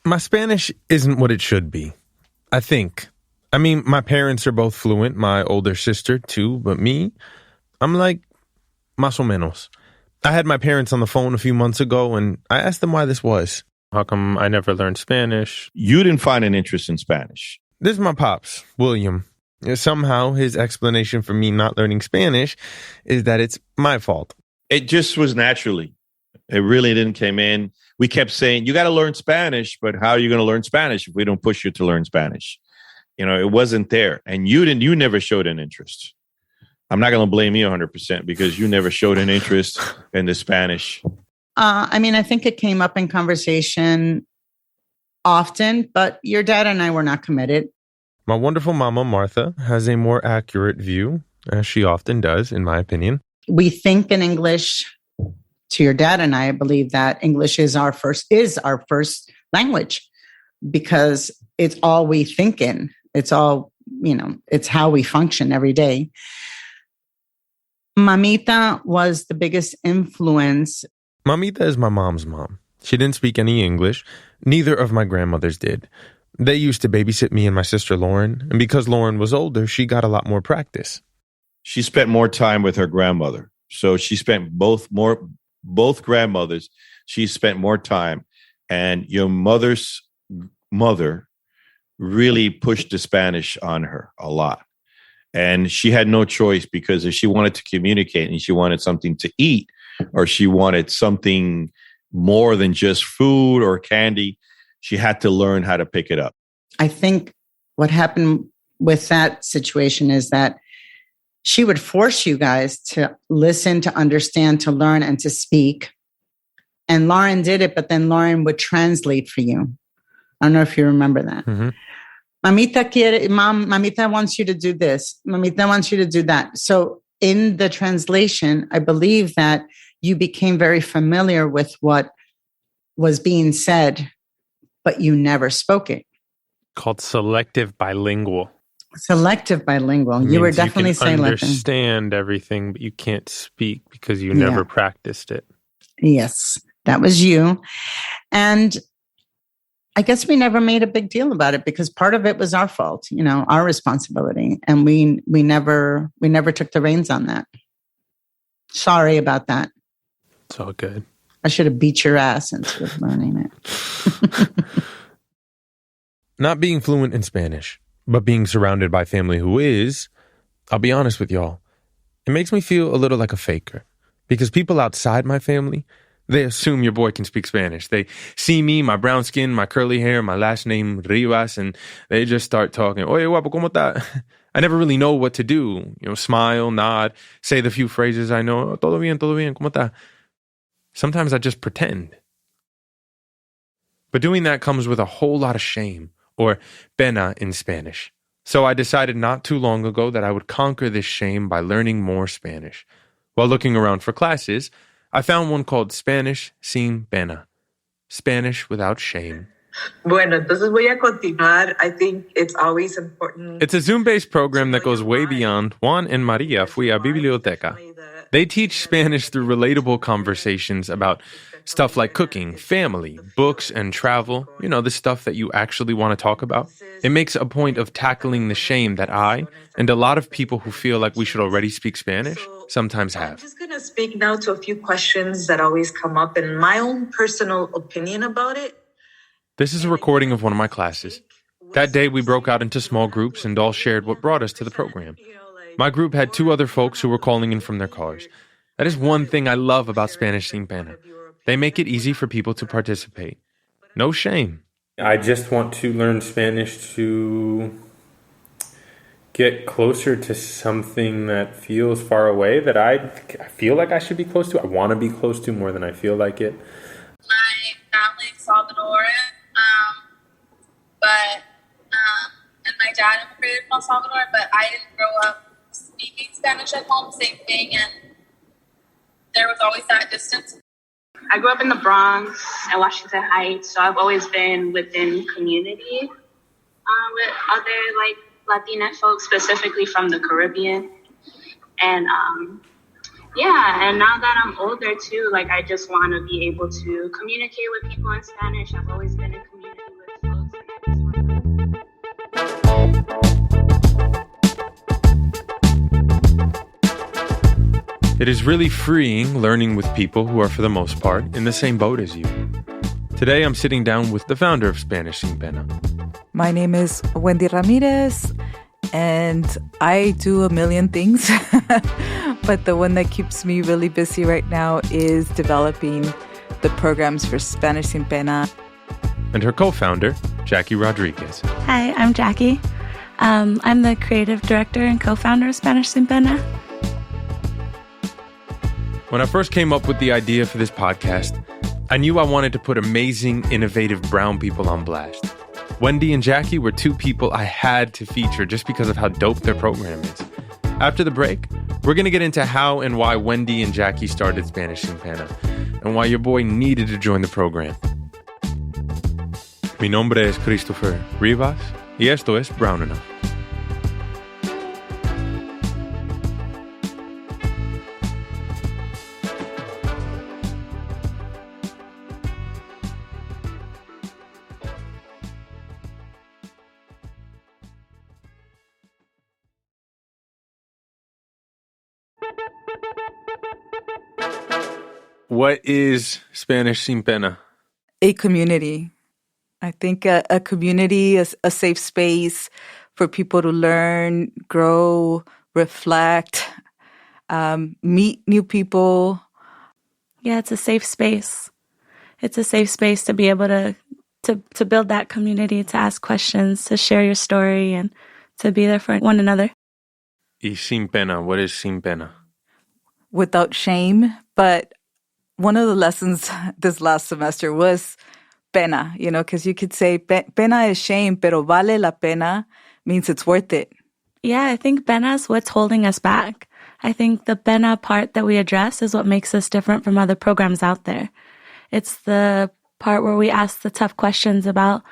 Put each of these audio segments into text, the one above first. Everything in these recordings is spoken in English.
My Spanish isn't what it should be, I think. I mean, my parents are both fluent, my older sister too, but me, I'm like, más o menos. I had my parents on the phone a few months ago, and I asked them why this was. How come I never learned Spanish? You didn't find an interest in Spanish. This is my pops, William. Somehow, his explanation for me not learning Spanish is that it's my fault. It just was naturally. It really didn't come in. We kept saying, you got to learn Spanish, but how are you going to learn Spanish if we don't push you to learn Spanish? You know, it wasn't there. And you never showed an interest. I'm not going to blame you 100% because you never showed an interest in the Spanish. I mean, I think it came up in conversation often, but your dad and I were not committed. My wonderful mama, Martha, has a more accurate view, as she often does, in my opinion. We think in English. To your dad and I believe that English is our first language because it's all we think in. It's all, it's how we function every day. Mamita was the biggest influence. Mamita is my mom's mom. She didn't speak any English. Neither of my grandmothers did. They used to babysit me and my sister Lauren, and because Lauren was older, she got a lot more practice. She spent more time with her grandmother. So she spent both grandmothers. She spent more time. And your mother's mother really pushed the Spanish on her a lot. And she had no choice because if she wanted to communicate and she wanted something to eat or she wanted something more than just food or candy, she had to learn how to pick it up. I think what happened with that situation is that she would force you guys to listen, to understand, to learn, and to speak. And Lauren did it, but then Lauren would translate for you. I don't know if you remember that. Mm-hmm. Mamita wants you to do this. Mamita wants you to do that. So in the translation, I believe that you became very familiar with what was being said, but you never spoke it. Called selective bilingual. Selective bilingual. You were definitely saying you can understand everything, but you can't speak because you never practiced it. Yes, that was you. And I guess we never made a big deal about it because part of it was our fault, our responsibility. And we never took the reins on that. Sorry about that. It's all good. I should have beat your ass instead of learning it. Not being fluent in Spanish, but being surrounded by family who is, I'll be honest with y'all, it makes me feel a little like a faker. Because people outside my family, they assume your boy can speak Spanish. They see me, my brown skin, my curly hair, my last name Rivas, and they just start talking. Oye, guapo, ¿cómo está? I never really know what to do. Smile, nod, say the few phrases I know. Todo bien, ¿cómo está? Sometimes I just pretend. But doing that comes with a whole lot of shame, or pena in Spanish. So I decided not too long ago that I would conquer this shame by learning more Spanish. While looking around for classes, I found one called Spanish Sin Pena, Spanish without shame. Bueno, entonces voy a continuar. I think it's always important. It's a Zoom-based program that goes way beyond Juan and Maria fui a biblioteca. They teach Spanish through relatable conversations about stuff like cooking, family, books, and travel. The stuff that you actually want to talk about. It makes a point of tackling the shame that I, and a lot of people who feel like we should already speak Spanish, sometimes have. I'm just going to speak now to a few questions that always come up and my own personal opinion about it. This is a recording of one of my classes. That day, we broke out into small groups and all shared what brought us to the program. My group had 2 other folks who were calling in from their cars. That is one thing I love about Spanish Sin Pena. They make it easy for people to participate. No shame. I just want to learn Spanish to get closer to something that feels far away, that I feel like I should be close to. I want to be close to more than I feel like it. My family is Salvadoran, and my dad immigrated from El Salvador, but I didn't grow up speaking Spanish at home, same thing, and there was always that distance. I grew up in the Bronx and Washington Heights, so I've always been within community with other Latina folks, specifically from the Caribbean. And and now that I'm older too, I just want to be able to communicate with people in Spanish. I've always been in community with It is really freeing learning with people who are, for the most part, in the same boat as you. Today, I'm sitting down with the founder of Spanish Sin Pena. My name is Wendy Ramirez, and I do a million things. But the one that keeps me really busy right now is developing the programs for Spanish Sin Pena. And her co-founder, Jackie Rodriguez. Hi, I'm Jackie. I'm the creative director and co-founder of Spanish Sin Pena. When I first came up with the idea for this podcast, I knew I wanted to put amazing, innovative brown people on blast. Wendy and Jackie were two people I had to feature just because of how dope their program is. After the break, we're going to get into how and why Wendy and Jackie started Spanish Sin Pena and why your boy needed to join the program. Mi nombre es Christopher Rivas y esto es Brown Enough. What is Spanish Sin Pena? A community. I think a community is a safe space for people to learn, grow, reflect, meet new people. Yeah, it's a safe space. It's a safe space to be able to build that community, to ask questions, to share your story, and to be there for one another. Y Sin Pena, what is Sin Pena? Without shame, but one of the lessons this last semester was pena, because you could say pena is shame, pero vale la pena means it's worth it. Yeah, I think pena is what's holding us back. I think the pena part that we address is what makes us different from other programs out there. It's the part where we ask the tough questions about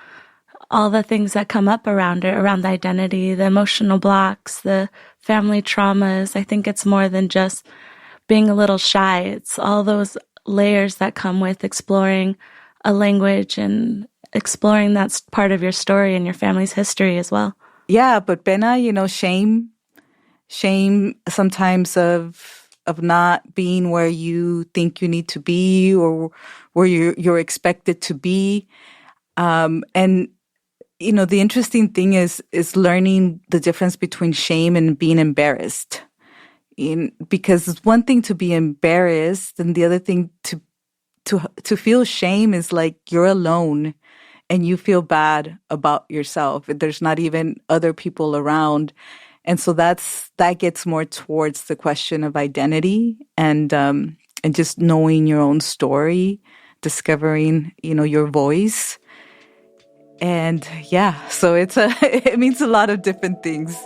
all the things that come up around it, around the identity, the emotional blocks, the family traumas. I think it's more than just being a little shy. It's all those layers that come with exploring a language and exploring that part of your story and your family's history as well. Yeah, but pena, shame sometimes of not being where you think you need to be or where you're expected to be. And the interesting thing is learning the difference between shame and being embarrassed. Because it's one thing to be embarrassed, and the other thing to feel shame is like you're alone and you feel bad about yourself. There's not even other people around. And so that gets more towards the question of identity and just knowing your own story, discovering, your voice. And yeah, so it means a lot of different things.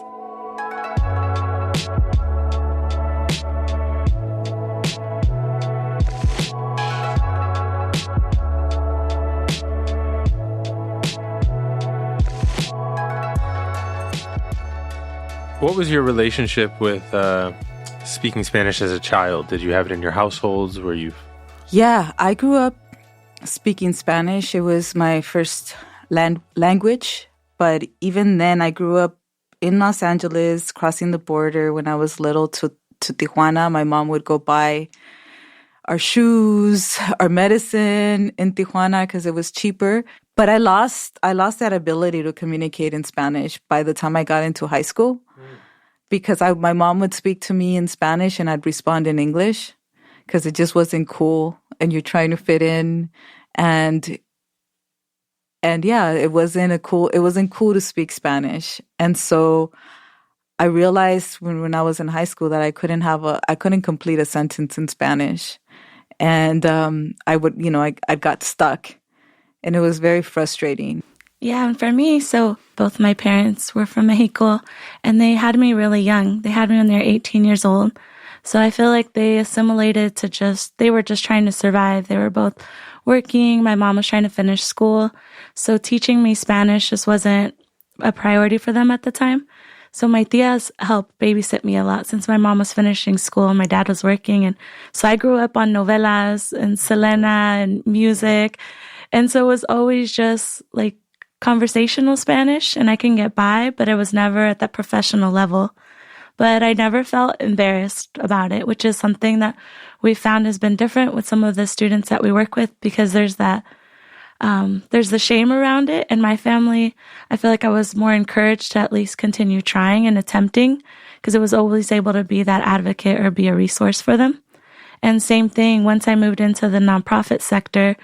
What was your relationship with speaking Spanish as a child? Did you have it in your households? Were you? Yeah, I grew up speaking Spanish. It was my first language. But even then, I grew up in Los Angeles, crossing the border when I was little to Tijuana. My mom would go buy our shoes, our medicine in Tijuana because it was cheaper. But I lost that ability to communicate in Spanish by the time I got into high school because my mom would speak to me in Spanish and I'd respond in English because it just wasn't cool and you're trying to fit in and yeah, it wasn't cool to speak Spanish. And so I realized when I was in high school that I couldn't complete a sentence in Spanish. And I got stuck. And it was very frustrating. Yeah, and for me, so both my parents were from Mexico, and they had me really young. They had me when they were 18 years old. So I feel like they assimilated they were just trying to survive. They were both working. My mom was trying to finish school. So teaching me Spanish just wasn't a priority for them at the time. So my tias helped babysit me a lot since my mom was finishing school and my dad was working. And so I grew up on novelas and Selena and music. And so it was always just like conversational Spanish and I can get by, but it was never at that professional level. But I never felt embarrassed about it, which is something that we found has been different with some of the students that we work with, because there's that, there's the shame around it. And my family, I feel like I was more encouraged to at least continue trying and attempting, because it was always able to be that advocate or be a resource for them. And same thing, once I moved into the nonprofit sector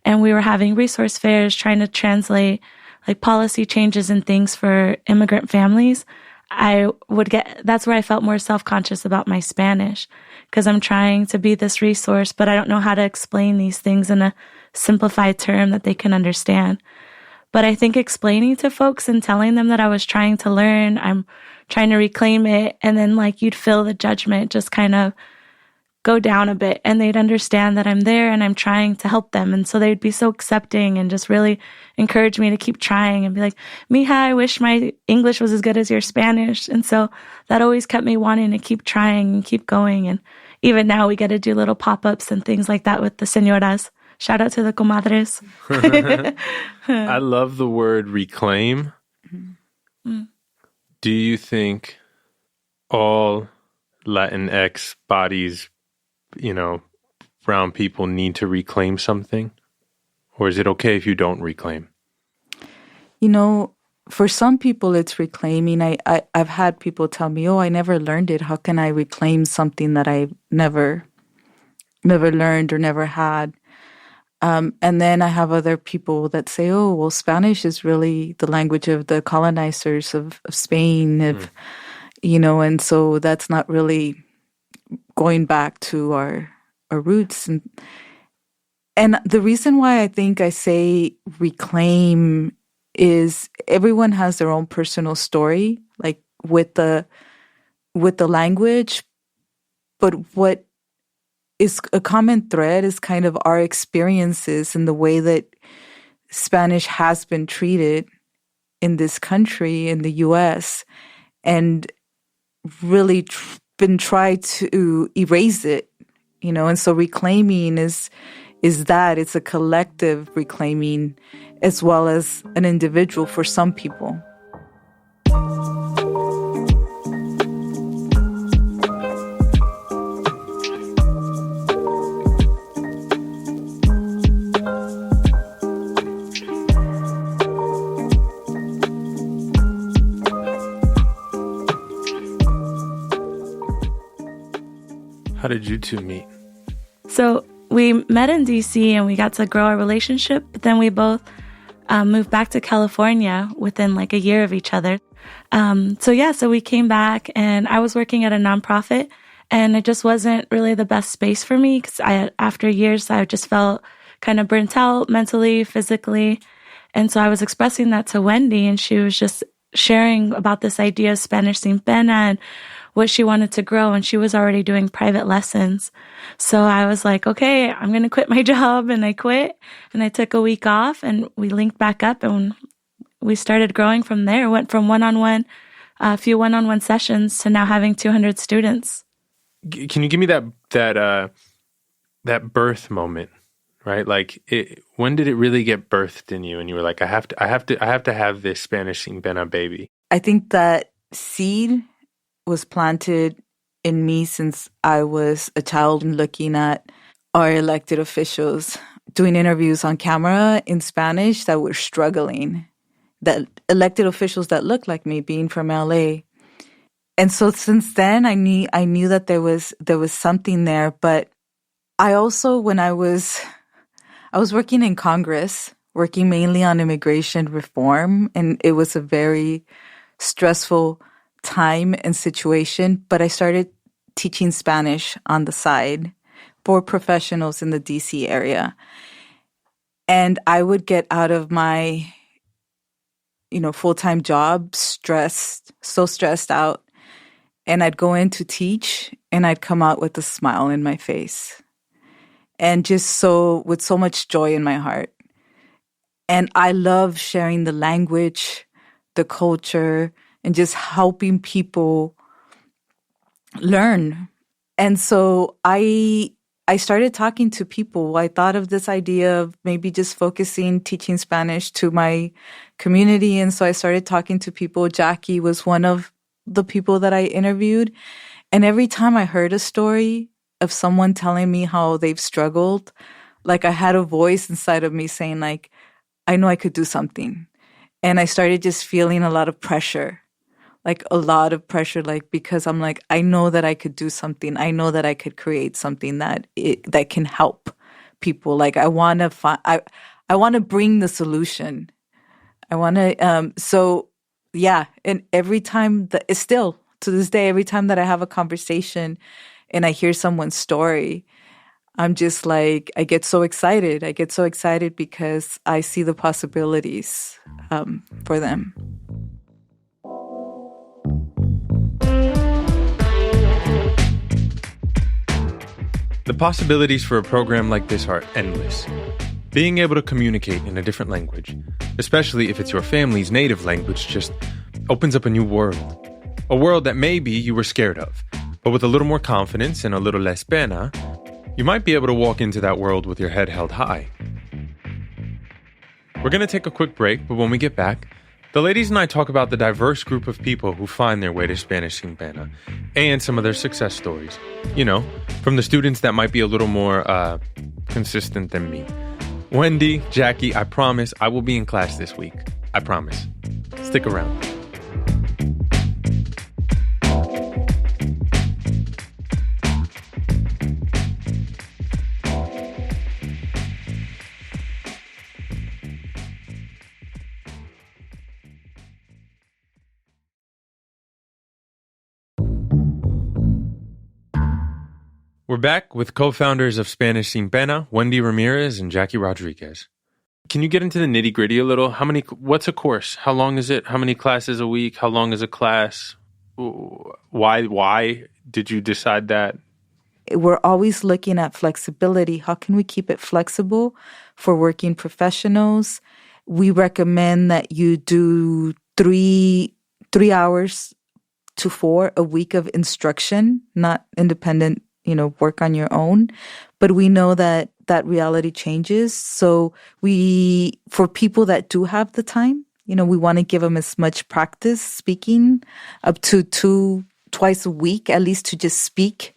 and we were having resource fairs trying to translate like policy changes and things for immigrant families, that's where I felt more self-conscious about my Spanish, because I'm trying to be this resource, but I don't know how to explain these things in a simplified term that they can understand. But I think explaining to folks and telling them that I was trying to learn, I'm trying to reclaim it, and then like you'd feel the judgment just kind of go down a bit, and they'd understand that I'm there and I'm trying to help them. And so they'd be so accepting and just really encourage me to keep trying and be like, Mija, I wish my English was as good as your Spanish. And so that always kept me wanting to keep trying and keep going. And even now we get to do little pop-ups and things like that with the señoras. Shout out to the comadres. I love the word reclaim. Mm. Do you think all Latinx bodies, brown people need to reclaim something? Or is it okay if you don't reclaim? For some people it's reclaiming. I've had people tell me, I never learned it. How can I reclaim something that I never learned or never had? And then I have other people that say, Spanish is really the language of the colonizers of Spain, and so that's not really going back to our roots. And the reason why I think I say reclaim is everyone has their own personal story, like with the language, but what is a common thread is kind of our experiences and the way that Spanish has been treated in this country, in the U.S., and really been tried to erase it, and so reclaiming is that it's a collective reclaiming as well as an individual for some people. How did you two meet? So we met in DC and we got to grow our relationship, but then we both moved back to California within like a year of each other. So we came back and I was working at a nonprofit and it just wasn't really the best space for me because after years, I just felt kind of burnt out mentally, physically. And so I was expressing that to Wendy and she was just sharing about this idea of Spanish Sin Pena and what she wanted to grow, and she was already doing private lessons. So I was like, okay, I'm going to quit my job, and I quit, and I took a week off, and we linked back up, and we started growing from there. Went from a few one-on-one sessions to now having 200 students. Can you give me that birth moment, right? Like, when did it really get birthed in you, and you were like, I have to have this Spanish Sin Pena baby? I think that seed was planted in me since I was a child, and looking at our elected officials doing interviews on camera in Spanish that were struggling, that elected officials that looked like me, being from LA. And so since then I knew that there was something there. But I also, when I was working in Congress, working mainly on immigration reform, and it was a very stressful time and situation, but I started teaching Spanish on the side for professionals in the DC area. And I would get out of my, full-time job so stressed out. And I'd go in to teach and I'd come out with a smile in my face and just with so much joy in my heart. And I love sharing the language, the culture, and just helping people learn. And so I I started talking to people. I thought of this idea of maybe just teaching Spanish to my community. And so I started talking to people. Jackie was one of the people that I interviewed. And every time I heard a story of someone telling me how they've struggled, like I had a voice inside of me saying like, I know I could do something. And I started just feeling a lot of pressure, like because I'm like, I know that I could do something. I know that I could create something that can help people. Like I want to bring the solution. I want to, so yeah. And every time it's still to this day, every time that I have a conversation and I hear someone's story, I'm just like, I get so excited. I get so excited because I see the possibilities for them. The possibilities for a program like this are endless. Being able to communicate in a different language, especially if it's your family's native language, just opens up a new world. A world that maybe you were scared of, but with a little more confidence and a little less pena, you might be able to walk into that world with your head held high. We're going to take a quick break, but when we get back, the ladies and I talk about the diverse group of people who find their way to Spanish Sin Pena and some of their success stories. You know, from the students that might be a little more consistent than me. Wendy, Jackie, I promise I will be in class this week. I promise. Stick around. We're back with co-founders of Spanish Sin Pena, Wendy Ramirez and Jackie Rodriguez. Can you get into the nitty-gritty a little? What's a course? How long is it? How many classes a week? How long is a class? Why did you decide that? We're always looking at flexibility. How can we keep it flexible for working professionals? We recommend that you do 3 hours to 4 a week of instruction, not independent, work on your own. But we know that reality changes. So for people that do have the time, we want to give them as much practice speaking, up to twice a week, at least to just speak,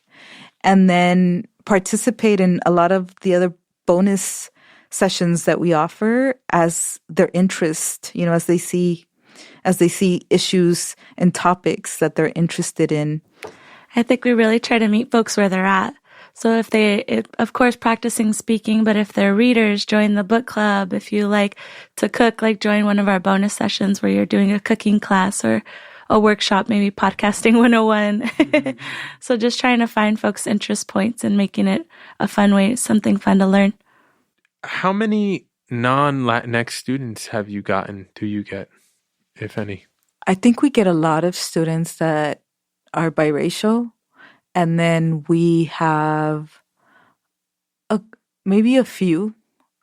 and then participate in a lot of the other bonus sessions that we offer as their interest, as they see issues and topics that they're interested in. I think we really try to meet folks where they're at. So of course, practicing speaking, but if they're readers, join the book club. If you like to cook, join one of our bonus sessions where you're doing a cooking class or a workshop, maybe podcasting 101. Mm-hmm. So just trying to find folks' interest points and making it a fun way, something fun to learn. How many non-Latinx students do you get, if any? I think we get a lot of students that are biracial, and then we have maybe a few,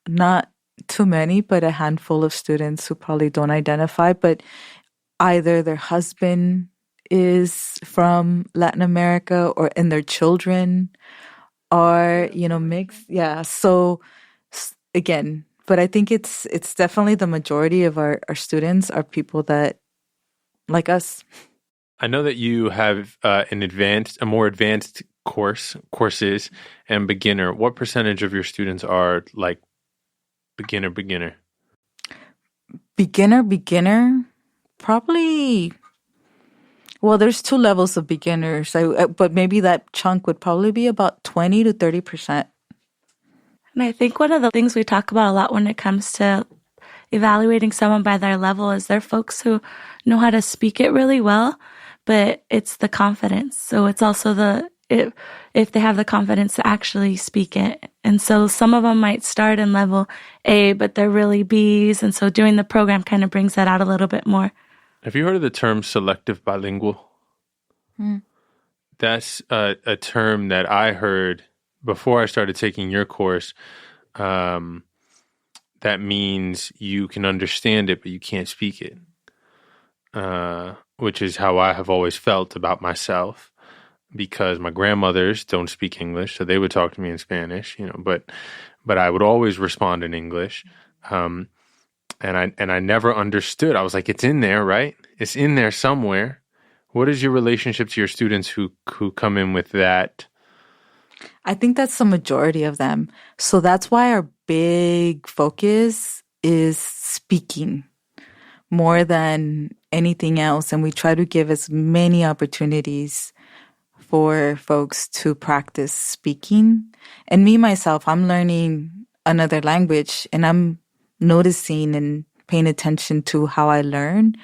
not too many, but a handful of students who probably don't identify, but either their husband is from Latin America and their children are, mixed. Yeah. So again, but I think it's definitely the majority of our students are people that like us. I know that you have a more advanced courses and beginner. What percentage of your students are like beginner? Beginner, probably. Well, there's 2 levels of beginners, but maybe that chunk would probably be about 20 to 30%. And I think one of the things we talk about a lot when it comes to evaluating someone by their level is they're folks who know how to speak it really well, but it's the confidence. So it's also if they have the confidence to actually speak it. And so some of them might start in level A, but they're really Bs. And so doing the program kind of brings that out a little bit more. Have you heard of the term selective bilingual? That's a term that I heard before I started taking your course. That means you can understand it, but you can't speak it. Which is how I have always felt about myself. because my grandmothers don't speak English, so they would talk to me in Spanish, but I would always respond in English. And I never understood. I was like, it's in there, right? It's in there somewhere. What is your relationship to your students who come in with that? I think that's the majority of them. So that's why our big focus is speaking more than anything else. And we try to give as many opportunities for folks to practice speaking. And me, myself, I'm learning another language and I'm noticing and paying attention to how I learn.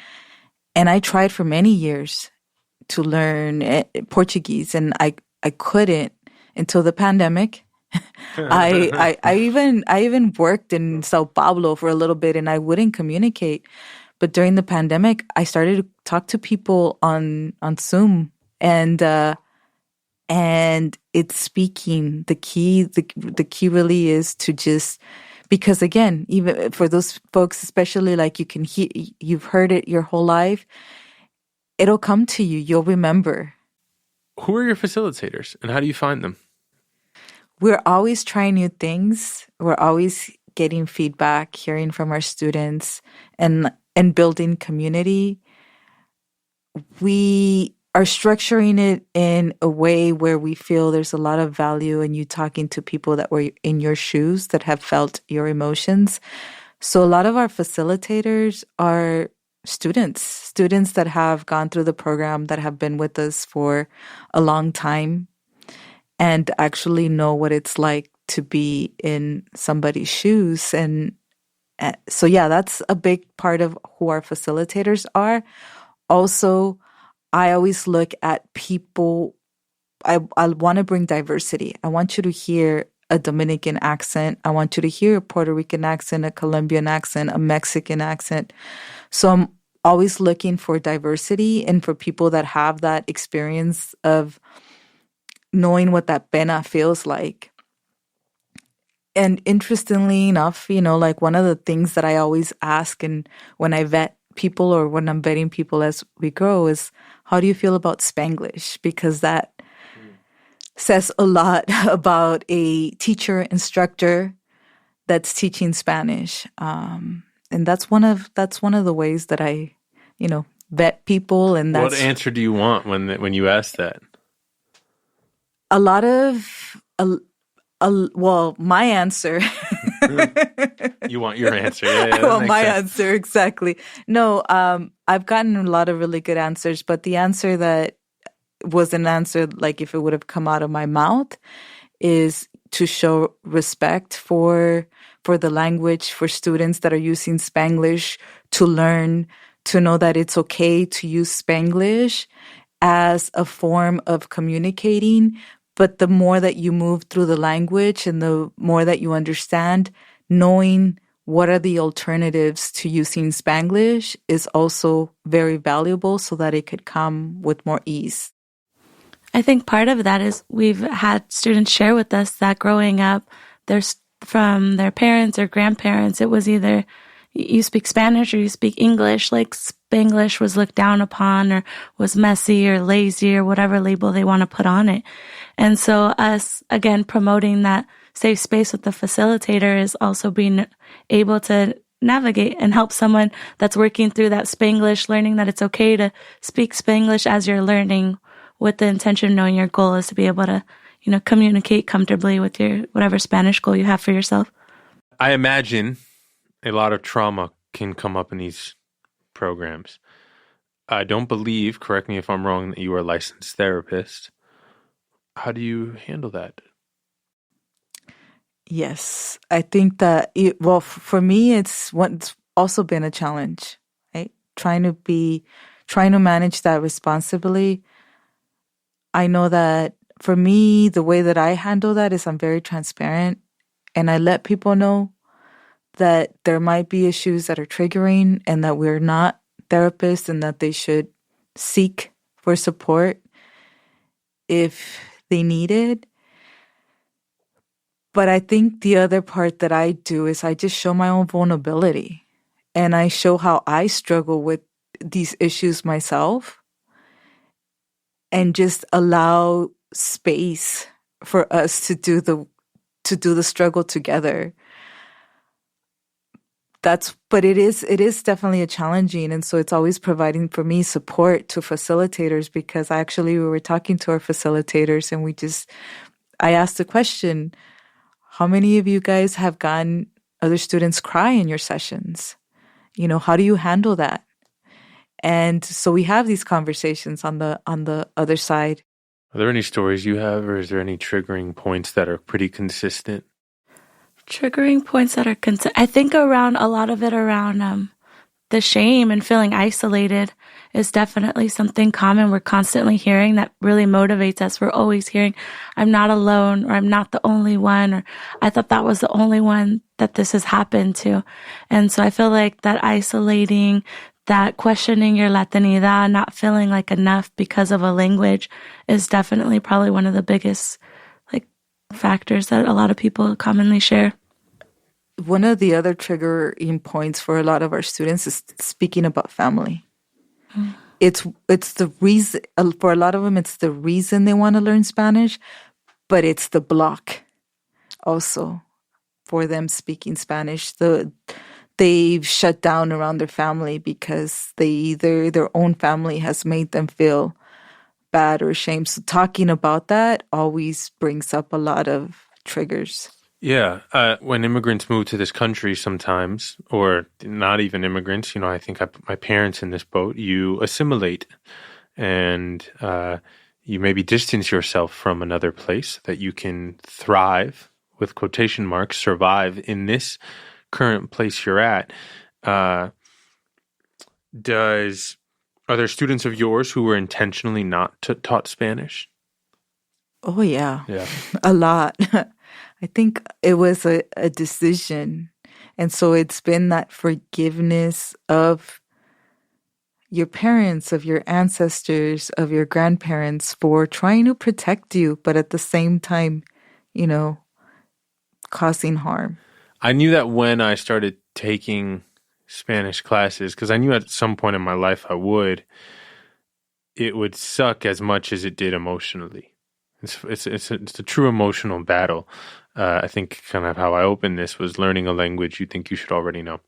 And I tried for many years to learn Portuguese, and I couldn't until the pandemic. I even worked in Sao Paulo for a little bit, and I wouldn't communicate. But during the pandemic, I started to talk to people on Zoom, and it's speaking. The key really is to just, because again, even for those folks, especially like you've heard it your whole life, it'll come to you. You'll remember. Who are your facilitators and how do you find them? We're always trying new things. We're always getting feedback, hearing from our students, and building community. We are structuring it in a way where we feel there's a lot of value in you talking to people that were in your shoes, that have felt your emotions. So a lot of our facilitators are students that have gone through the program, that have been with us for a long time and actually know what it's like to be in somebody's shoes. And so, yeah, that's a big part of who our facilitators are. Also, I always look at people. I want to bring diversity. I want you to hear a Dominican accent. I want you to hear a Puerto Rican accent, a Colombian accent, a Mexican accent. So I'm always looking for diversity and for people that have that experience of knowing what that pena feels like. And interestingly enough, like one of the things that I always ask, and when I vet people or when I'm vetting people as we grow, is how do you feel about Spanglish? Because that says a lot about a teacher, instructor that's teaching Spanish. And that's one of the ways that I, vet people. And that's what answer do you want when you ask that? A lot of, well, my answer. You want your answer? Yeah, I want my answer, exactly. No, I've gotten a lot of really good answers, but the answer that was an answer, like if it would have come out of my mouth, is to show respect for the language, for students that are using Spanglish, to learn, to know that it's okay to use Spanglish as a form of communicating. But the more that you move through the language and the more that you understand, knowing what are the alternatives to using Spanglish is also very valuable so that it could come with more ease. I think part of that is we've had students share with us that growing up, from their parents or grandparents, it was either you speak Spanish or you speak English. Like Spanglish was looked down upon or was messy or lazy or whatever label they want to put on it. And so us, again, promoting that safe space with the facilitator is also being able to navigate and help someone that's working through that Spanglish, learning that it's okay to speak Spanglish as you're learning, with the intention of knowing your goal is to be able to, communicate comfortably with your whatever Spanish goal you have for yourself. I imagine a lot of trauma can come up in these programs. I don't believe, correct me if I'm wrong, that you are a licensed therapist. How do you handle that? Yes, I think that, for me, it's also been a challenge, right? Trying to manage that responsibly. I know that for me, the way that I handle that is I'm very transparent, and I let people know that there might be issues that are triggering and that we're not therapists and that they should seek for support if they need it. But I think the other part that I do is I just show my own vulnerability, and I show how I struggle with these issues myself. and just allow space for us to do the struggle together. But it is definitely a challenging, and so it's always providing for me support to facilitators, because we were talking to our facilitators, and I asked the question, how many of you guys have gotten other students cry in your sessions? How do you handle that? And so we have these conversations on the other side. Are there any stories you have, or is there any triggering points that are pretty consistent? Triggering points that are I think around a lot of it around the shame and feeling isolated is definitely something common. We're constantly hearing that really motivates us. We're always hearing, I'm not alone, or I'm not the only one, or I thought that was the only one that this has happened to. And so I feel like that isolating, that questioning your Latinidad, not feeling like enough because of a language is definitely probably one of the biggest factors that a lot of people commonly share. One of the other triggering points for a lot of our students is speaking about family. Mm. It's the reason, for a lot of them, it's the reason they want to learn Spanish, but it's the block also for them speaking Spanish. They've shut down around their family because their own family has made them feel bad or shame. So talking about that always brings up a lot of triggers. Yeah. When immigrants move to this country sometimes, or not even immigrants, I think I put my parents in this boat, you assimilate and you maybe distance yourself from another place that you can thrive, with quotation marks, survive in this current place you're at. Are there students of yours who were intentionally not taught Spanish? Oh, yeah. Yeah. A lot. I think it was a decision. And so it's been that forgiveness of your parents, of your ancestors, of your grandparents for trying to protect you, but at the same time, causing harm. I knew that when I started taking Spanish classes, because I knew at some point in my life it would suck as much as it did emotionally. It's a true emotional battle. I think kind of how I opened this was learning a language you think you should already know.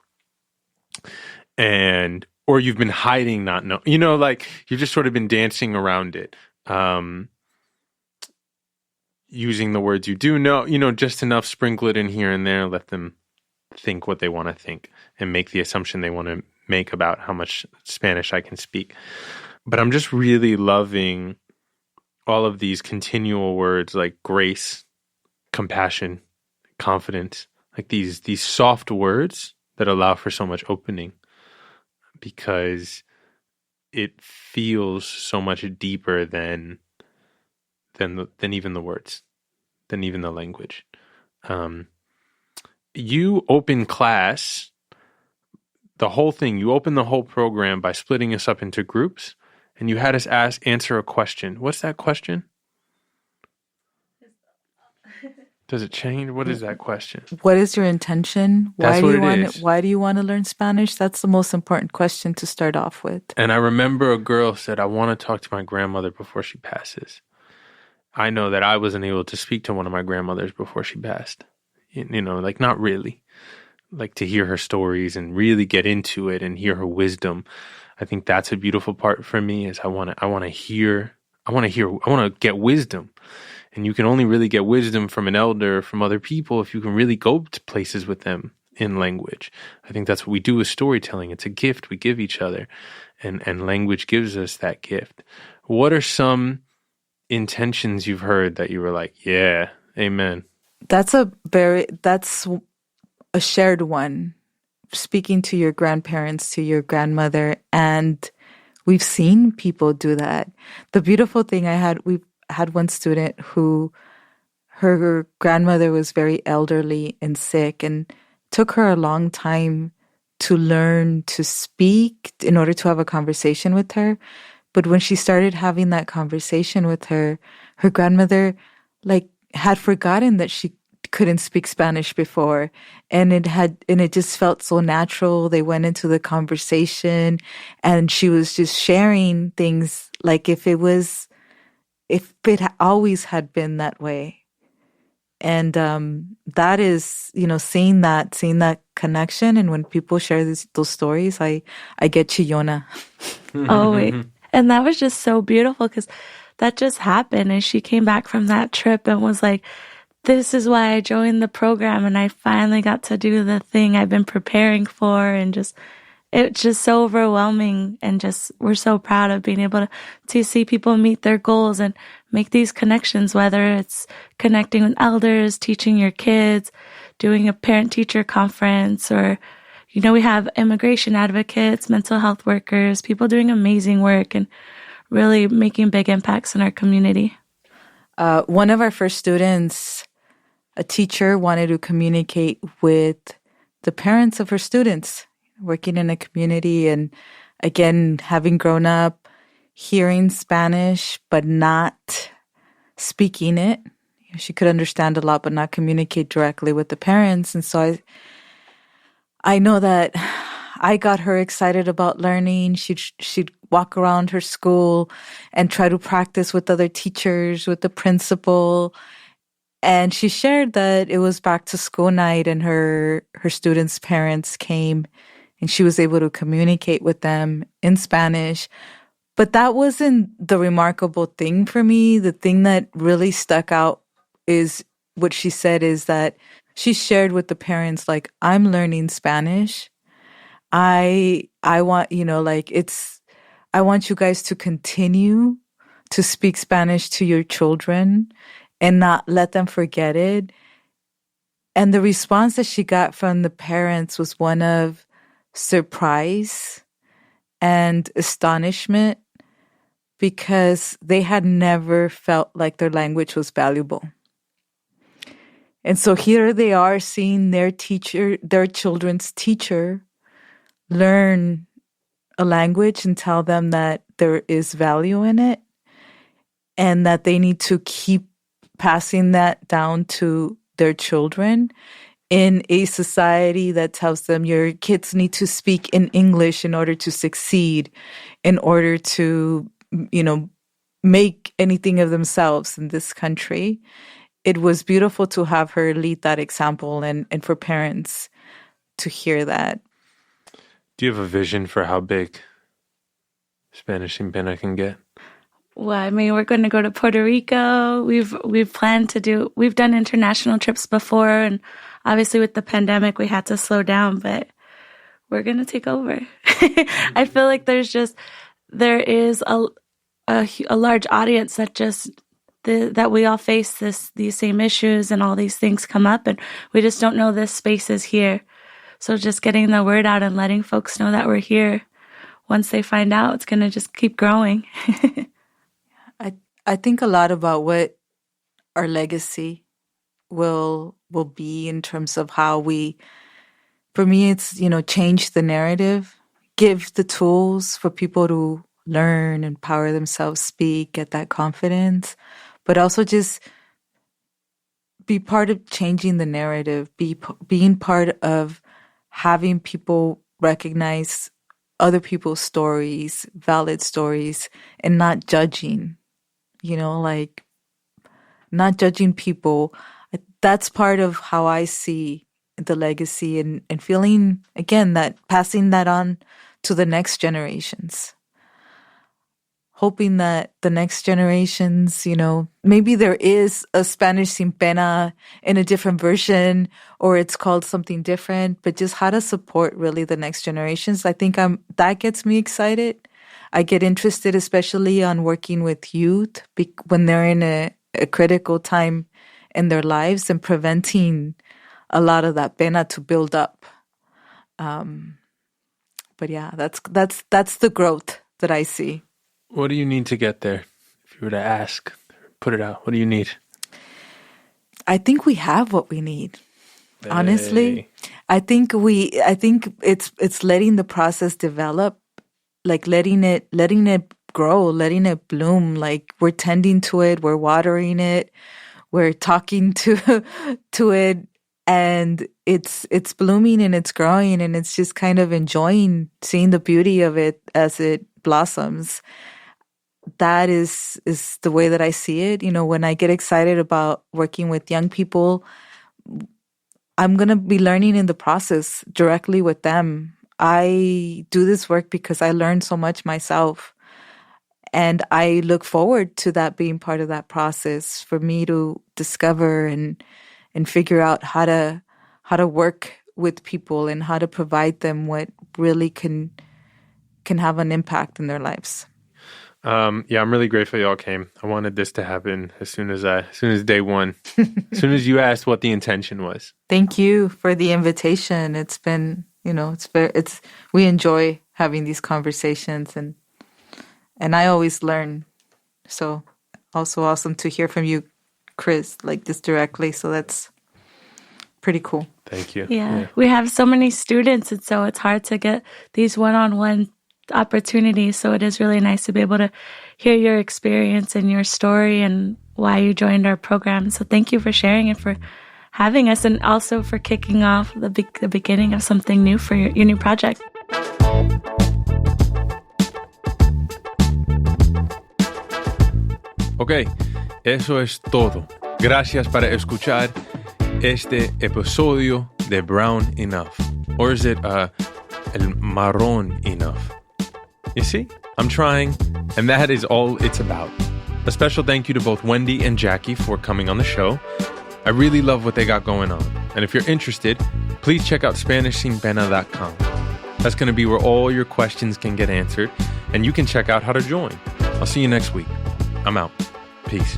Or you've been hiding not know. You've just sort of been dancing around it. Using the words you do know, just enough, sprinkle it in here and there, let them think what they want to think and make the assumption they want to make about how much Spanish I can speak. But I'm just really loving all of these continual words like grace, compassion, confidence, like these soft words that allow for so much opening, because it feels so much deeper than even the words, than even the language. You open class, the whole thing, you open the whole program by splitting us up into groups, and you had us answer a question. What's that question? Does it change? What is that question? What is your intention? Why do you want to learn Spanish? That's the most important question to start off with. And I remember a girl said, I want to talk to my grandmother before she passes. I know that I wasn't able to speak to one of my grandmothers before she passed. Not really. Like to hear her stories and really get into it and hear her wisdom. I think that's a beautiful part for me, is I want to get wisdom. And you can only really get wisdom from an elder, from other people, if you can really go to places with them in language. I think that's what we do with storytelling. It's a gift we give each other, and language gives us that gift. What are some intentions you've heard that you were like, yeah, amen? That's a shared one. Speaking to your grandparents, to your grandmother, and we've seen people do that. The beautiful thing we've had one student who, her grandmother was very elderly and sick, and took her a long time to learn to speak in order to have a conversation with her. But when she started having that conversation with her grandmother had forgotten that she couldn't speak Spanish before, and it just felt so natural. They went into the conversation, and she was just sharing things like if it was if it always had been that way. And that is, seeing that connection. And when people share those stories, I get chillona. Oh, wait. And that was just so beautiful because that just happened. And she came back from that trip and was like, this is why I joined the program. And I finally got to do the thing I've been preparing for. And it's just so overwhelming. And we're so proud of being able to see people meet their goals and make these connections, whether it's connecting with elders, teaching your kids, doing a parent-teacher conference, or, we have immigration advocates, mental health workers, people doing amazing work and really making big impacts in our community. One of our first students, a teacher, wanted to communicate with the parents of her students working in a community. And again, having grown up hearing Spanish, but not speaking it, she could understand a lot, but not communicate directly with the parents. And so I know that I got her excited about learning. She'd walk around her school and try to practice with other teachers, with the principal. And she shared that it was back to school night and her students' parents came and she was able to communicate with them in Spanish. But that wasn't the remarkable thing for me. The thing that really stuck out is what she said is that she shared with the parents, like, I'm learning Spanish. I want, I want you guys to continue to speak Spanish to your children and not let them forget it. And the response that she got from the parents was one of surprise and astonishment because they had never felt like their language was valuable. And so here they are seeing their children's teacher learn a language and tell them that there is value in it and that they need to keep passing that down to their children in a society that tells them your kids need to speak in English in order to succeed, in order to, make anything of themselves in this country. It was beautiful to have her lead that example and for parents to hear that. Do you have a vision for how big Spanish Sin Pena can get? Well, I mean, we're going to go to Puerto Rico. We've planned we've done international trips before, and obviously with the pandemic, we had to slow down, but we're going to take over. I feel like there is a large audience that we all face these same issues and all these things come up, and we just don't know this space is here. So just getting the word out and letting folks know that we're here. Once they find out, it's going to just keep growing. I think a lot about what our legacy will be in terms of how for me, it's, change the narrative, give the tools for people to learn, empower themselves, speak, get that confidence, but also just be part of changing the narrative, being part of having people recognize other people's stories, valid stories, and not judging, not judging people. That's part of how I see the legacy and feeling, again, that passing that on to the next generations. Hoping that the next generations, maybe there is a Spanish Sin Pena in a different version or it's called something different, but just how to support really the next generations. I think that gets me excited. I get interested, especially on working with youth when they're in a critical time in their lives and preventing a lot of that pena to build up. But yeah, that's the growth that I see. What do you need to get there? If you were to ask, put it out, what do you need? I think we have what we need. Hey. Honestly, I think it's letting the process develop, like letting it grow, letting it bloom. Like we're tending to it, we're watering it, we're talking to it, and it's blooming and it's growing, and it's just kind of enjoying seeing the beauty of it as it blossoms. that is the way that I see it. You know, when I get excited about working with young people, I'm going to be learning in the process directly with them. I do this work because I learned so much myself. And I look forward to that being part of that process for me to discover and figure out how to work with people and how to provide them what really can have an impact in their lives. I'm really grateful y'all came. I wanted this to happen as soon as day one, as soon as you asked what the intention was. Thank you for the invitation. It's been, we enjoy having these conversations and I always learn. So also awesome to hear from you, Chris, like this directly. So that's pretty cool. Thank you. Yeah. We have so many students, and so it's hard to get these one-on-one opportunities. So it is really nice to be able to hear your experience and your story and why you joined our program. So thank you for sharing and for having us, and also for kicking off the beginning of something new for your new project. Ok, eso es todo. Gracias para escuchar este episodio de Brown Enough. Or is it El Marrón Enough? You see, I'm trying, and that is all it's about. A special thank you to both Wendy and Jackie for coming on the show. I really love what they got going on. And if you're interested, please check out SpanishSinPena.com. That's going to be where all your questions can get answered, and you can check out how to join. I'll see you next week. I'm out. Peace.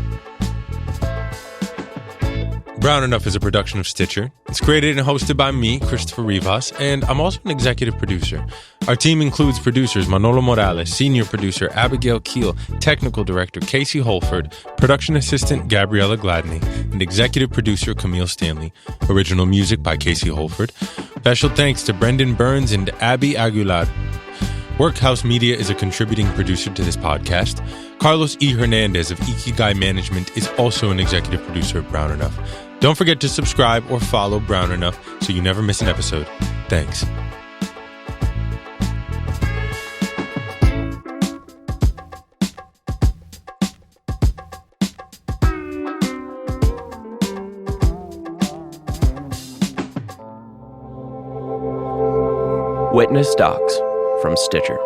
Brown Enough is a production of Stitcher. It's created and hosted by me, Christopher Rivas, and I'm also an executive producer. Our team includes producers Manolo Morales, senior producer Abigail Keel, technical director Casey Holford, production assistant Gabriella Gladney, and executive producer Camille Stanley. Original music by Casey Holford. Special thanks to Brendan Burns and Abby Aguilar. Workhouse Media is a contributing producer to this podcast. Carlos E. Hernandez of Ikigai Management is also an executive producer of Brown Enough. Don't forget to subscribe or follow Brown Enough so you never miss an episode. Thanks. Witness Docs from Stitcher.